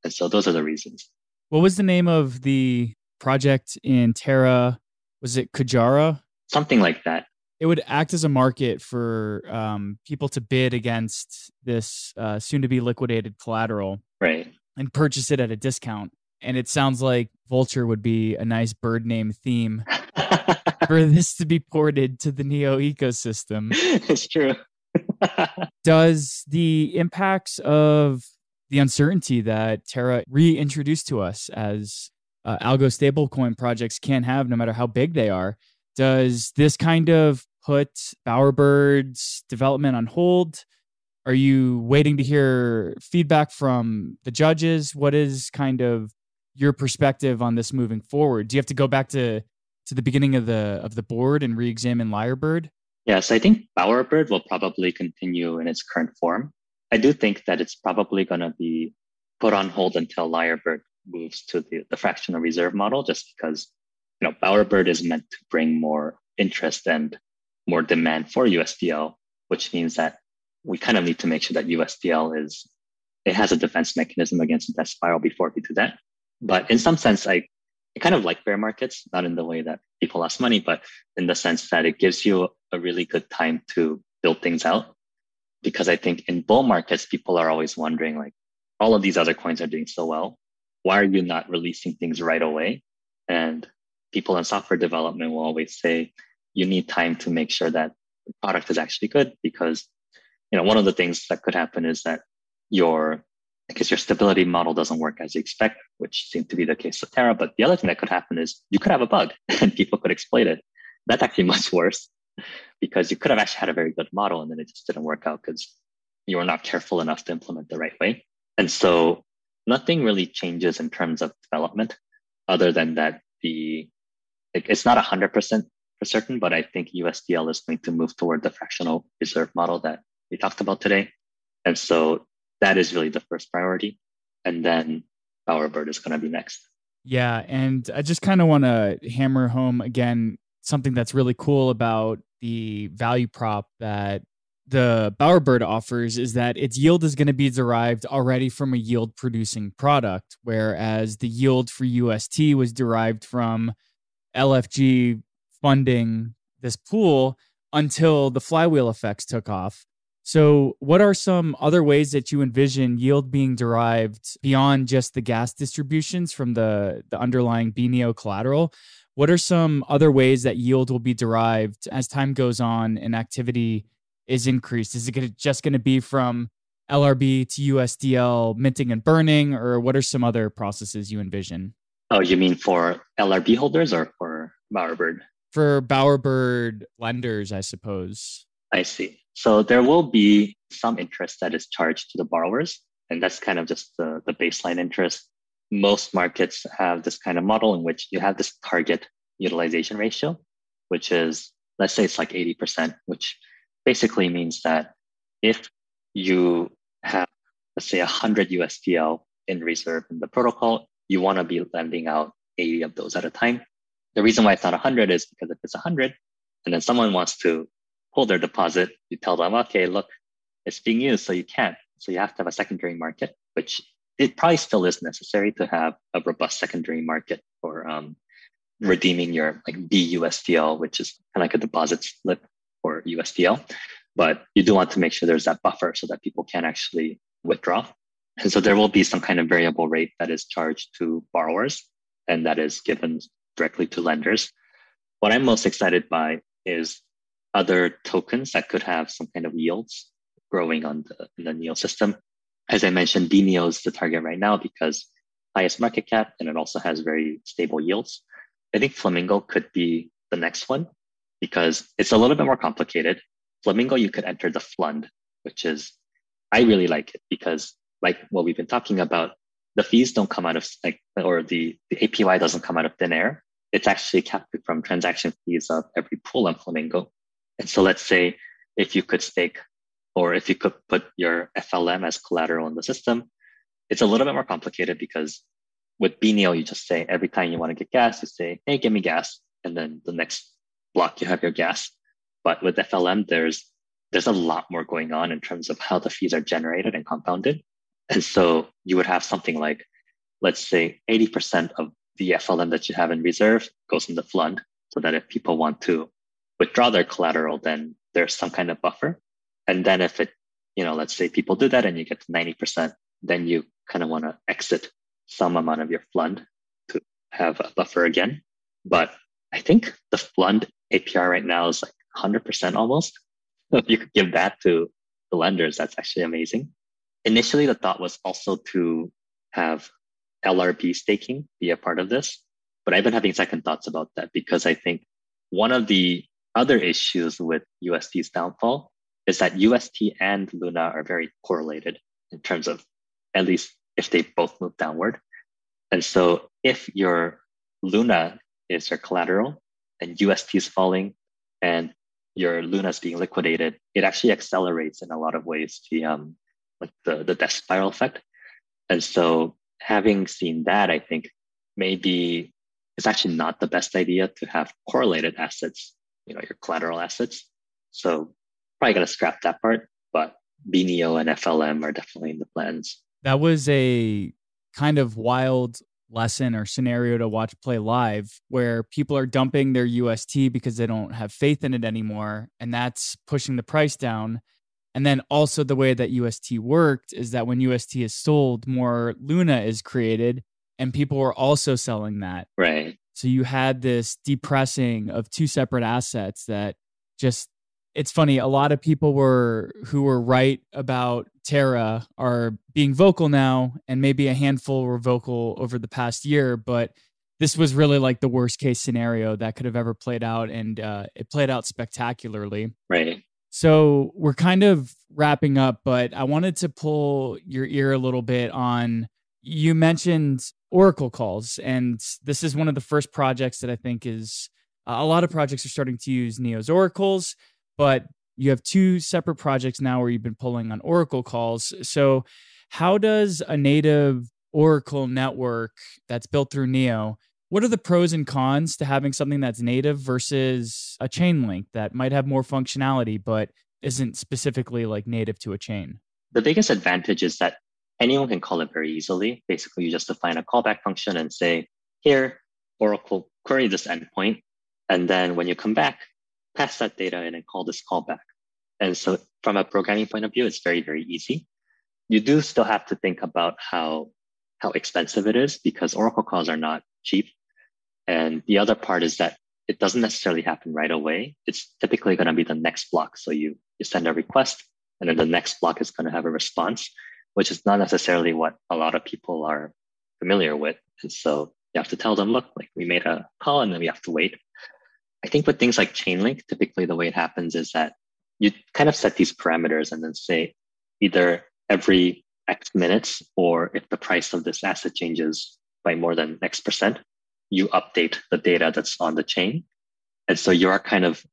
B: And so those are the reasons.
A: What was the name of the project in Terra? Was it Kujara?
B: Something like that.
A: It would act as a market for people to bid against this soon-to-be liquidated collateral,
B: right,
A: and purchase it at a discount. And it sounds like Vulture would be a nice bird name theme for this to be ported to the Neo ecosystem.
B: It's true.
A: Does the impacts of the uncertainty that Terra reintroduced to us as algo stablecoin projects can have, no matter how big they are, does this kind of put Bowerbird's development on hold? Are you waiting to hear feedback from the judges? What is kind of your perspective on this moving forward? Do you have to go back to the beginning of the board and re-examine Lyrebird?
B: Yes, I think Bowerbird will probably continue in its current form. I do think that it's probably going to be put on hold until Lyrebird moves to the fractional reserve model, just because Bowerbird is meant to bring more interest and more demand for USDL, which means that we kind of need to make sure that USDL has a defense mechanism against the death spiral before we do that. But in some sense, I kind of like bear markets, not in the way that people lost money, but in the sense that it gives you a really good time to build things out. Because I think in bull markets, people are always wondering, like, all of these other coins are doing so well. Why are you not releasing things right away? And people in software development will always say, you need time to make sure that the product is actually good, because, one of the things that could happen is that your stability model doesn't work as you expect, which seemed to be the case with Terra. But the other thing that could happen is you could have a bug and people could exploit it. That's actually much worse, because you could have actually had a very good model and then it just didn't work out because you were not careful enough to implement the right way. And so nothing really changes in terms of development other than that it's not 100% for certain, but I think USDL is going to move toward the fractional reserve model that we talked about today. And so that is really the first priority. And then Bowerbird is going to be next.
A: Yeah. And I just kind of want to hammer home again something that's really cool about the value prop that the Bowerbird offers is that its yield is going to be derived already from a yield producing product, whereas the yield for UST was derived from LFG funding this pool until the flywheel effects took off. So what are some other ways that you envision yield being derived beyond just the gas distributions from the underlying BNEO collateral? What are some other ways that yield will be derived as time goes on and activity is increased? Is it just going to be from LRB to USDL minting and burning, or what are some other processes you envision?
B: Oh, you mean for LRB holders or for Bowerbird?
A: For Bowerbird lenders, I suppose.
B: I see. So there will be some interest that is charged to the borrowers, and that's kind of just the baseline interest. Most markets have this kind of model in which you have this target utilization ratio, which is, let's say it's like 80%, which basically means that if you have, let's say 100 USDL in reserve in the protocol, you want to be lending out 80 of those at a time. The reason why it's not 100 is because if it's 100 and then someone wants to pull their deposit, you tell them, okay, look, it's being used, so you can't. So you have to have a secondary market, which it probably still is necessary to have a robust secondary market for redeeming your like BUSDL, which is kind of like a deposit slip for USDL. But you do want to make sure there's that buffer so that people can actually withdraw. And so there will be some kind of variable rate that is charged to borrowers and that is given directly to lenders. What I'm most excited by is other tokens that could have some kind of yields growing in the NEO system. As I mentioned, DNEO is the target right now because highest market cap and it also has very stable yields. I think Flamingo could be the next one because it's a little bit more complicated. Flamingo, you could enter the FLUND, which is, I really like it because like what we've been talking about, the fees don't come out of or the APY doesn't come out of thin air. It's actually captured from transaction fees of every pool on Flamingo. And so let's say if you could stake or if you could put your FLM as collateral in the system, it's a little bit more complicated because with BNEO, you just say every time you want to get gas, you say, hey, give me gas. And then the next block, you have your gas. But with FLM, there's a lot more going on in terms of how the fees are generated and compounded. And so you would have something like, let's say 80% of the FLM that you have in reserve goes in the FLUND so that if people want to withdraw their collateral, then there's some kind of buffer. And then if it, let's say people do that and you get to 90%, then you kind of want to exit some amount of your FLUND to have a buffer again. But I think the FLUND APR right now is like 100% almost. So if you could give that to the lenders, that's actually amazing. Initially, the thought was also to have LRB staking be a part of this, but I've been having second thoughts about that because I think one of the other issues with USD's downfall is that UST and Luna are very correlated in terms of, at least if they both move downward. And so if your Luna is your collateral and UST is falling and your Luna is being liquidated, it actually accelerates in a lot of ways the death spiral effect. And so having seen that, I think maybe it's actually not the best idea to have correlated assets, your collateral assets. So probably going to scrap that part, but BNEO and FLM are definitely in the plans.
A: That was a kind of wild lesson or scenario to watch play live where people are dumping their UST because they don't have faith in it anymore. And that's pushing the price down. And then also the way that UST worked is that when UST is sold, more Luna is created and people were also selling that.
B: Right.
A: So you had this depressing of two separate assets that just, it's funny. A lot of people who were right about Terra are being vocal now, and maybe a handful were vocal over the past year, but this was really like the worst case scenario that could have ever played out. And it played out spectacularly.
B: Right.
A: So we're kind of wrapping up, but I wanted to pull your ear a little bit on, you mentioned Oracle calls, and this is one of the first projects that I think is, a lot of projects are starting to use Neo's oracles, but you have two separate projects now where you've been pulling on Oracle calls. So how does a native Oracle network that's built through Neo, what are the pros and cons to having something that's native versus a chain link that might have more functionality, but isn't specifically like native to a chain?
B: The biggest advantage is that anyone can call it very easily. Basically, you just define a callback function and say, here, Oracle, query this endpoint. And then when you come back, pass that data in and call this callback. And so from a programming point of view, it's very, very easy. You do still have to think about how expensive it is because Oracle calls are not cheap. And the other part is that it doesn't necessarily happen right away. It's typically going to be the next block. So you send a request and then the next block is going to have a response, which is not necessarily what a lot of people are familiar with. And so you have to tell them, look, like we made a call and then we have to wait. I think with things like Chainlink, typically the way it happens is that you kind of set these parameters and then say either every X minutes or if the price of this asset changes by more than X%, you update the data that's on the chain. And so you are kind of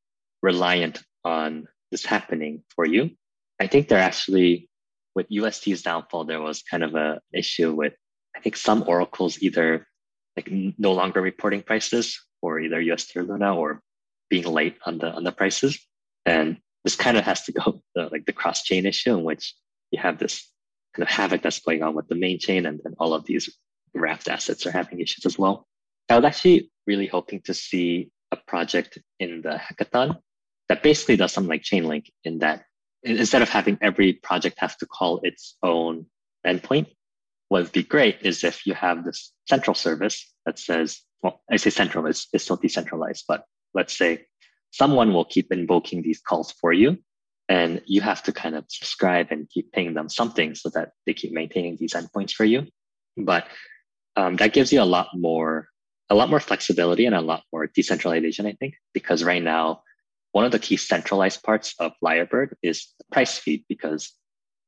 B: reliant on this happening for you. I think they're actually, with UST's downfall, there was kind of an issue with, I think some oracles either like no longer reporting prices for either UST or Luna or being late on the prices. And this kind of has to go the cross-chain issue in which you have this kind of havoc that's going on with the main chain and then all of these wrapped assets are having issues as well. I was actually really hoping to see a project in the hackathon that basically does something like Chainlink in that instead of having every project have to call its own endpoint. What would be great is if you have this central service that says, well, I say central, it's still decentralized, but let's say someone will keep invoking these calls for you, and you have to kind of subscribe and keep paying them something so that they keep maintaining these endpoints for you. But that gives you a lot more flexibility and a lot more decentralization, I think, because right now, one of the key centralized parts of Lyrebird is the price feed, because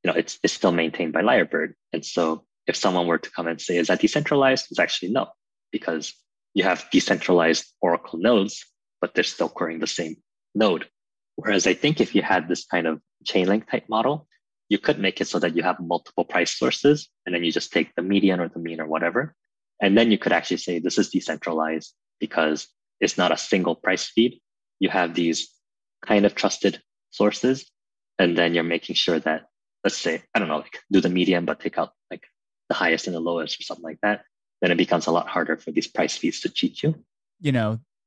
B: it's still maintained by Lyrebird. And so if someone were to come and say, is that decentralized? It's actually no, because you have decentralized Oracle nodes, but they're still querying the same node. Whereas I think if you had this kind of chain link type model, you could make it so that you have multiple price sources, and then you just take the median or the mean or whatever. And then you could actually say this is decentralized because it's not a single price feed. You have these kind of trusted sources, and then you're making sure that, let's say, I don't know, like do the median, but take out like the highest and the lowest or something like that. Then it becomes a lot harder for these price feeds to cheat you.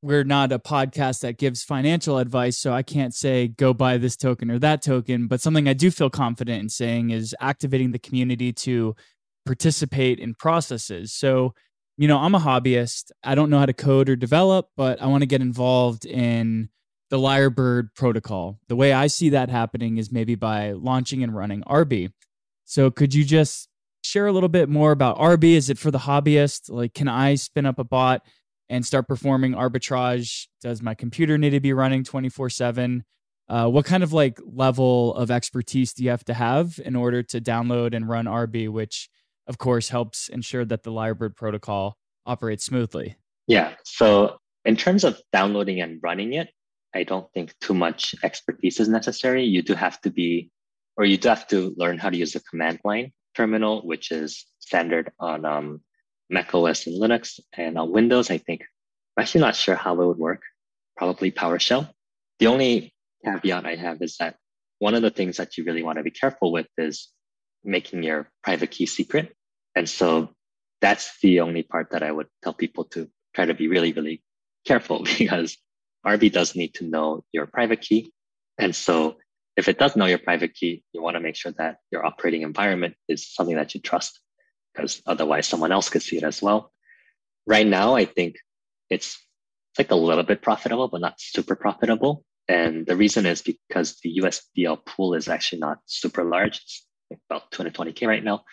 A: We're not a podcast that gives financial advice, so I can't say go buy this token or that token. But something I do feel confident in saying is activating the community to participate in processes. So, I'm a hobbyist. I don't know how to code or develop, but I want to get involved in the Lyrebird protocol. The way I see that happening is maybe by launching and running RB. So could you just share a little bit more about RB? Is it for the hobbyist? Like, can I spin up a bot and start performing arbitrage? Does my computer need to be running 24/7? What kind of level of expertise do you have to have in order to download and run RB, which of course helps ensure that the Lyrebird protocol operates smoothly?
B: Yeah. So in terms of downloading and running it, I don't think too much expertise is necessary. You do have to learn how to use the command line terminal, which is standard on Mac OS and Linux. And on Windows, I think, I'm actually not sure how it would work. Probably PowerShell. The only caveat I have is that one of the things that you really want to be careful with is making your private key secret. And so that's the only part that I would tell people to try to be really, really careful, because RB does need to know your private key. And so if it does know your private key, you want to make sure that your operating environment is something that you trust, because otherwise someone else could see it as well. Right now, I think it's like a little bit profitable, but not super profitable. And the reason is because the USDL pool is actually not super large. It's about 220K right now.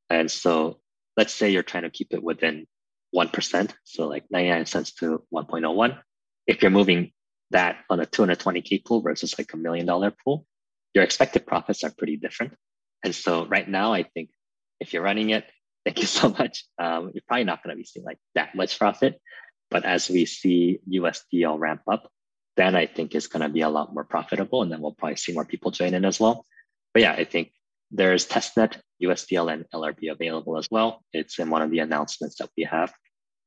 B: And so let's say you're trying to keep it within 1%, so like 99 cents to 1.01. If you're moving that on a 220K pool versus like $1 million pool, your expected profits are pretty different. And so right now, I think if you're running it, thank you so much. You're probably not going to be seeing like that much profit. But as we see USDL ramp up, then I think it's going to be a lot more profitable. And then we'll probably see more people join in as well. But yeah, I think there's testnet, USDL, and LRB available as well. It's in one of the announcements that we have.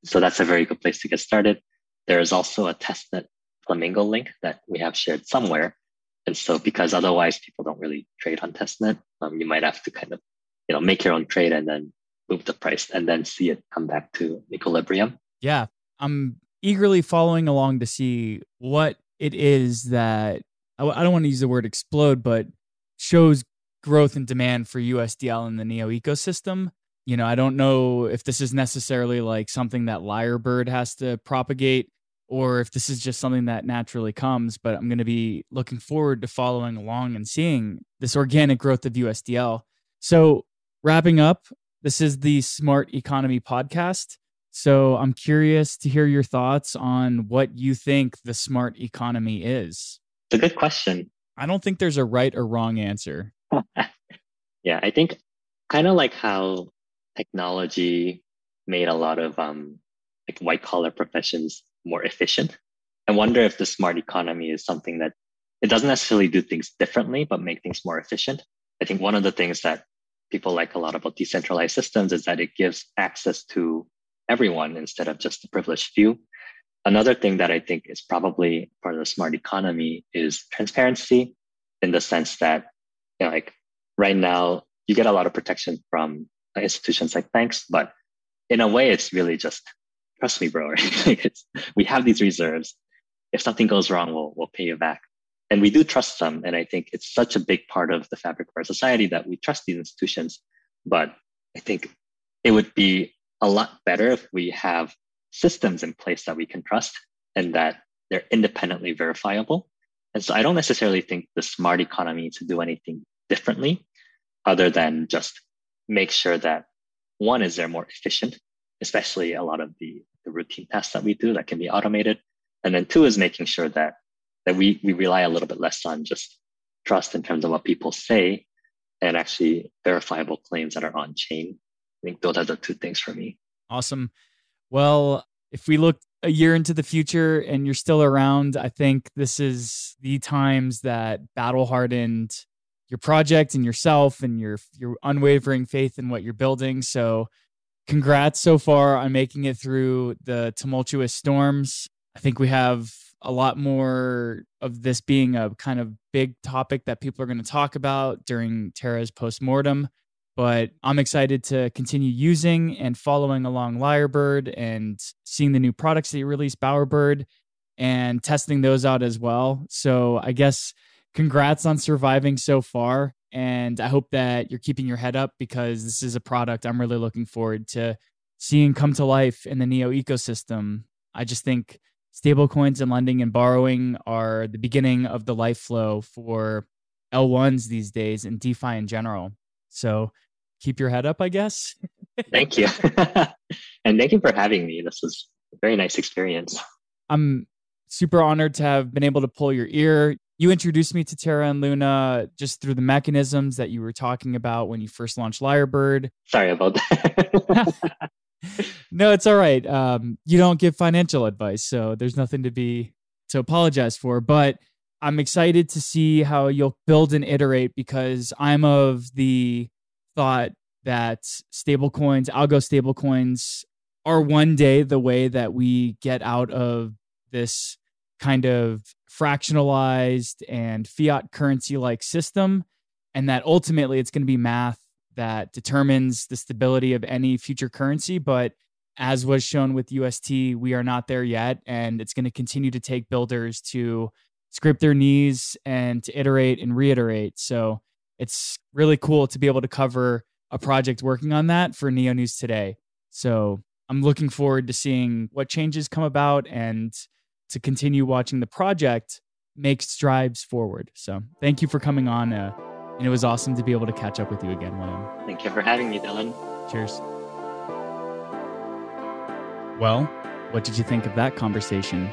B: So that's a very good place to get started. There is also a testnet Flamingo link that we have shared somewhere. And so because otherwise people don't really trade on testnet, you might have to kind of, make your own trade and then move the price and then see it come back to equilibrium.
A: Yeah, I'm eagerly following along to see what it is that, I don't want to use the word explode, but shows growth and demand for USDL in the Neo ecosystem. I don't know if this is necessarily like something that Lyrebird has to propagate, or if this is just something that naturally comes, but I'm going to be looking forward to following along and seeing this organic growth of USDL. So wrapping up, this is the Smart Economy podcast. So I'm curious to hear your thoughts on what you think the smart economy is.
B: It's a good question.
A: I don't think there's a right or wrong answer.
B: Yeah, I think kind of like how technology made a lot of like white collar professions more efficient. I wonder if the smart economy is something that it doesn't necessarily do things differently, but make things more efficient. I think one of the things that people like a lot about decentralized systems is that it gives access to everyone instead of just the privileged few. Another thing that I think is probably part of the smart economy is transparency, in the sense that, like right now, you get a lot of protection from institutions like banks, but in a way, it's really just, trust me, bro. Right? We have these reserves. If something goes wrong, we'll pay you back. And we do trust them. And I think it's such a big part of the fabric of our society that we trust these institutions. But I think it would be a lot better if we have systems in place that we can trust and that they're independently verifiable. And so I don't necessarily think the smart economy needs to do anything differently other than just make sure that one is they're more efficient, especially a lot of the routine tasks that we do that can be automated. And then two is making sure that we rely a little bit less on just trust in terms of what people say and actually verifiable claims that are on chain. I think those are the two things for me.
A: Awesome. Well, if we look a year into the future and you're still around, I think this is the times that battle hardened your project and yourself and your unwavering faith in what you're building. So congrats so far on making it through the tumultuous storms. I think we have a lot more of this being a kind of big topic that people are going to talk about during Terra's postmortem. But I'm excited to continue using and following along Lyrebird and seeing the new products that you released, Bowerbird, and testing those out as well. So I guess congrats on surviving so far. And I hope that you're keeping your head up because this is a product I'm really looking forward to seeing come to life in the Neo ecosystem. I just think stablecoins and lending and borrowing are the beginning of the life flow for L1s these days and DeFi in general. So keep your head up, I guess.
B: Thank you. And thank you for having me. This was a very nice experience.
A: I'm super honored to have been able to pull your ear. You introduced me to Terra and Luna just through the mechanisms that you were talking about when you first launched Lyrebird.
B: Sorry about that.
A: No, it's all right. You don't give financial advice, so there's nothing to apologize for. But I'm excited to see how you'll build and iterate because I'm of the thought that algo stablecoins are one day the way that we get out of this kind of fractionalized and fiat currency-like system, and that ultimately it's going to be math that determines the stability of any future currency. But as was shown with UST, we are not there yet, and it's going to continue to take builders to scrape their knees and to iterate and reiterate. So it's really cool to be able to cover a project working on that for Neo News Today. So I'm looking forward to seeing what changes come about and to continue watching the project make strides forward. So thank you for coming on. And it was awesome to be able to catch up with you again, William.
B: Thank you for having me, Dylan.
A: Cheers. Well, what did you think of that conversation?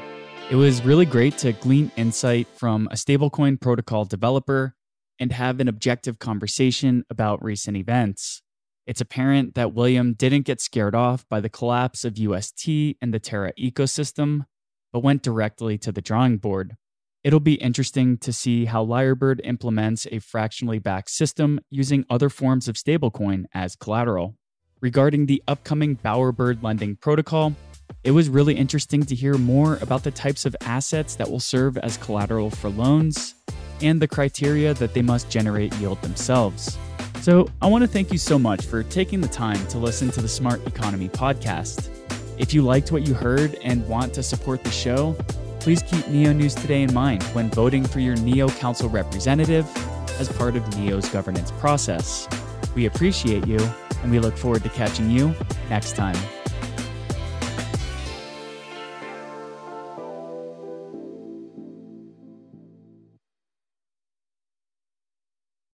A: It was really great to glean insight from a stablecoin protocol developer and have an objective conversation about recent events. It's apparent that William didn't get scared off by the collapse of UST and the Terra ecosystem, but went directly to the drawing board. It'll be interesting to see how Lyrebird implements a fractionally backed system using other forms of stablecoin as collateral. Regarding the upcoming Bowerbird lending protocol, it was really interesting to hear more about the types of assets that will serve as collateral for loans and the criteria that they must generate yield themselves. So I want to thank you so much for taking the time to listen to the Smart Economy podcast. If you liked what you heard and want to support the show, please keep Neo News Today in mind when voting for your Neo Council representative as part of Neo's governance process. We appreciate you, and we look forward to catching you next time.